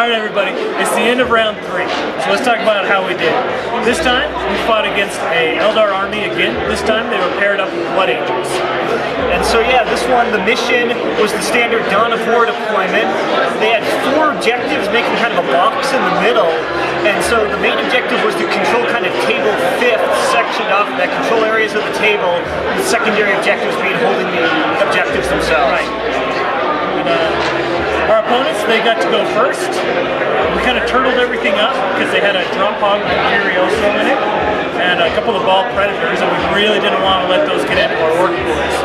Alright everybody, it's the end of round 3, so let's talk about how we did. This time, we fought against a Eldar army again. This time, they were paired up with Blood Angels. And so yeah, this one, the mission was the standard Dawn of War deployment. They had 4 objectives, making kind of a box in the middle. And so the main objective was to control kind of table 5th, sectioned off that control areas of the table. And the secondary objectives being holding the objectives themselves. Right. And, our opponents, they got to go first. We kind of turtled everything up because they had a drop hog with Furioso in it and a couple of ball predators, and we really didn't want to let those get into our orc boards.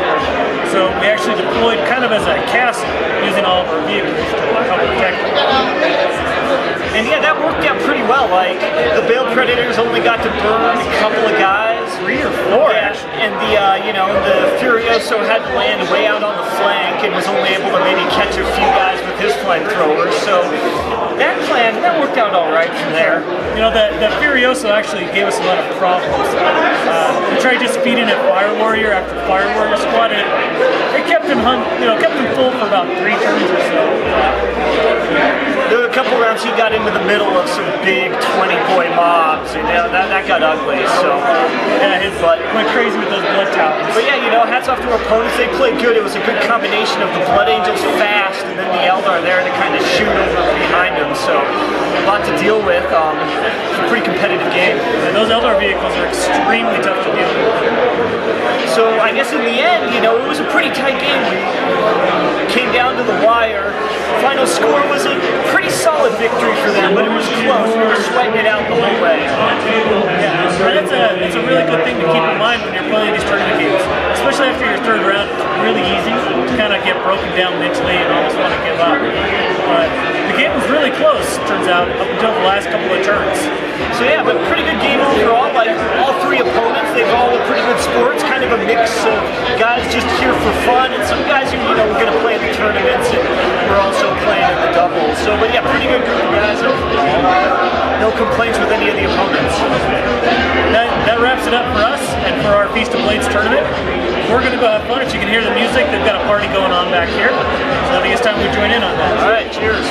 So we actually deployed kind of as a castle using all of our vehicles to help protect them. And yeah, that worked out pretty well. Like, the Bale Predators only got to burn a couple of guys. 3 or 4, yeah, actually. and the Furioso had to land way out on the flank and was only able to maybe catch a few guys with his flamethrowers. So that plan, that worked out all right from there. You know, the Furioso actually gave us a lot of problems. We tried just feeding it Fire Warrior after Fire Warrior squad, and it kept him kept him full for about 3 turns or so. There were a couple rounds he got into the middle of some big 20-boy mobs, and that got ugly. So yeah, his butt went crazy with those blood towers. But yeah, hats off to our opponents. They played good. It was a good combination of the Blood Angels fast and then the Eldar there to kind of shoot over behind them. So a lot to deal with. It's a pretty competitive game. And those Eldar vehicles are extremely tough to deal with. So I guess in the end, it was a pretty tight game. We came down to the wire. Final score was a pretty solid victory for them, but it was close. We were sweating it out the whole way. Yeah, and it's a really good thing to keep in mind when you're playing these tournament games. Especially after your 3rd round, it's really easy to kind of get broken down mentally and almost want to give up. But the game was really close, turns out, up until the last couple of turns. So yeah, but pretty good game overall. Like, all 3 opponents, they've all been pretty good sports. Kind of a mix of guys just here for fun, and some guys who we're going to play in the tournaments, and we're also playing in the doubles. So, but yeah, pretty good group of guys overall. No complaints with any of the opponents. That wraps it up for us and for our Feast of Blades tournament. We're going to go have fun. As you can hear the music, they've got a party going on back here. So I think it's time we join in on that. All right, cheers.